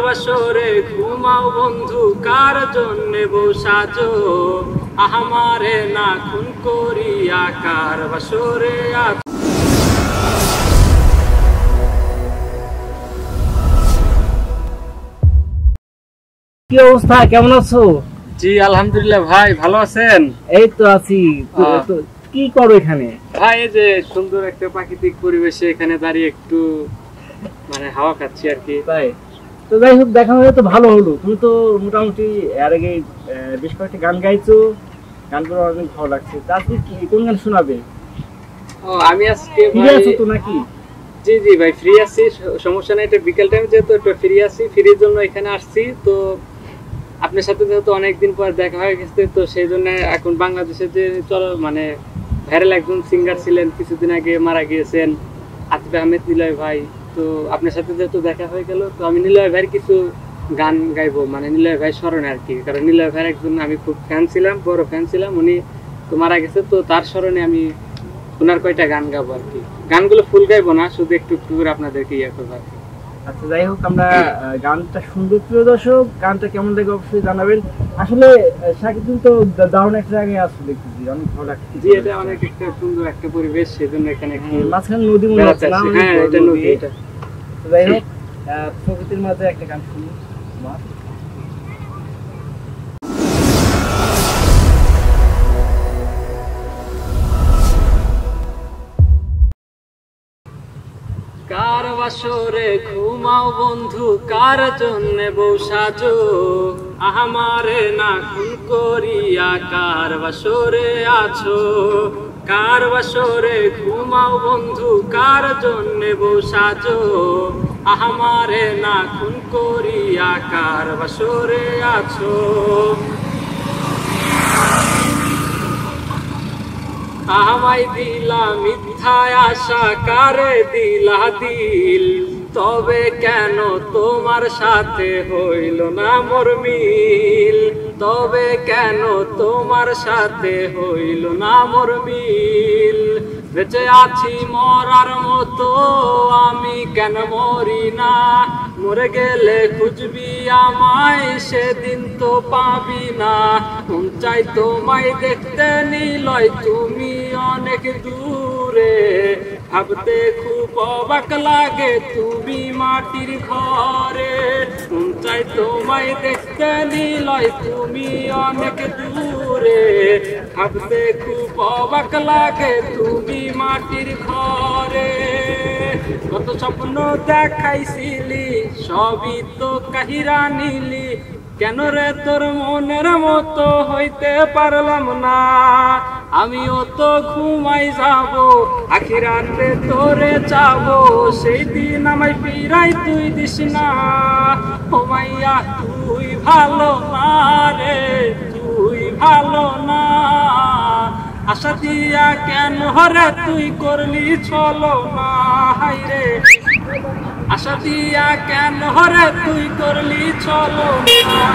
বাসরে ঘুমাও বন্ধু, কার জন্যে বউ সাজো, আমারে না খুন করিয়া কার বাসরে আছো। কি অবস্থা, কেমন আছো? জি আলহামদুলিল্লাহ ভাই, ভালো আছেন? এই তো আছি। তো কি করো এখানে? ভাই এই যে সুন্দর একটা প্রাকৃতিক পরিবেশে এখানে দাঁড়িয়ে একটু মানে হাওয়া খাচ্ছি আর কি। তাই তো যাই হোক, দেখা হয়ে তো ভালো হলো। তুমি তো মোটামুটি এর আগে বেশ কয়েকটা গান গাইছো, গানগুলো অনেক ভালো লাগছে। তা আজকে কি কোন গান শোনাবে? ও আমি আজকে ফ্রি আছো তো নাকি? জি জি ভাই ফ্রি আছি, সমস্যা নাই। এটা বিকেল টাইম যেহেতু একটু ফ্রি আছি, ফ্রির জন্য এখানে আসছি। তো আপনার সাথে যেহেতু অনেকদিন পর দেখা হয়ে গেছে, তো সেই জন্য এখন বাংলাদেশের যে মানে ভাইরাল একজন সিঙ্গার ছিলেন, কিছুদিন আগে মারা গিয়েছেন, আতিফ আহমেদ নিলয় ভাই। তো আপনার সাথে যেহেতু দেখা হয়ে গেল, তো আমি নিলয় ভাইয়ের কিছু গান গাইবো, মানে নিলয় ভাই স্মরণে আর কি। কারণ নিলয় ভাইয়ের একজন আমি খুব ফ্যান ছিলাম, বড় ফ্যান ছিলাম। উনি তো মারা গেছে, তো তার স্মরণে আমি ওনার কয়টা গান গাবো আর কি। গানগুলো ফুল গাইবো না, শুধু একটু একটু করে আপনাদেরকে ইয়ে করবো আর কি। আচ্ছা যাই হোক, আমরা গানটা শুনবো। প্রিয় দর্শক, গানটা কেমন লাগে অবশ্যই জানাবেন। আসলে শাকিব তো দারুণ একটা জায়গায় আছে, দেখতেছি অনেক ভালো লাগছে। জি এটা অনেক একটা সুন্দর একটা পরিবেশ, সেজন্য এখানে মাঝখানে নদী মনে হচ্ছে না? হ্যাঁ এটা নদী। এটা যাই হোক, প্রকৃতির মাঝে একটা গান শুনি। কার বাসরে ঘুমাও বন্ধু, কার জন্যে বউ সাজো, আমারে না খুন করিয়া কার বাসরে আছো। কার বাসরে ঘুমাও বন্ধু, কার জন্যে বউ সাজো, আমারে না খুন করিয়া কার বাসরে আছো। আমায় দিলা মিথ্যায় আশা, কারে দিলা দিল, তবে কেন তোমার সাথে হইল না মোর মিল, তবে কেন তোমার সাথে হইল না মোর মিল। বেঁচে আছি মরার মতো, আমি কেন মরি না, মরে গেলে খুঁজবি আমায়, সেদিন তো পাবি না। মন চাই তোমায় দেখতে নিলয়, তুমি অনেক দূরে, ভাবতে খুব অবাক লাগে তুমি মাটির ঘরে। মন চাই তোমায় দেখতে নিলয়, তুমি অনেক দূরে, ভাবতে খুব অবাক লাগে তুমি মাটির ঘরে। কত স্বপ্ন দেখাইছিলি, সবই তো কাহিরা নিলি, কেন রে তোর মনের মতো হইতে পারলাম না। আমিও তো ঘুমাই যাব, আখিরাতে তোরে চাবো, সেই দিন আমায় ফিরাই তুই দিস না। ও মাইয়া তুই ভালো না রে, তুই ভালো না, আশা দিয়া কেন হরে তুই করলি চলো না। হাই রে আশা দিয়া কেন হরে তুই করলি চলো না।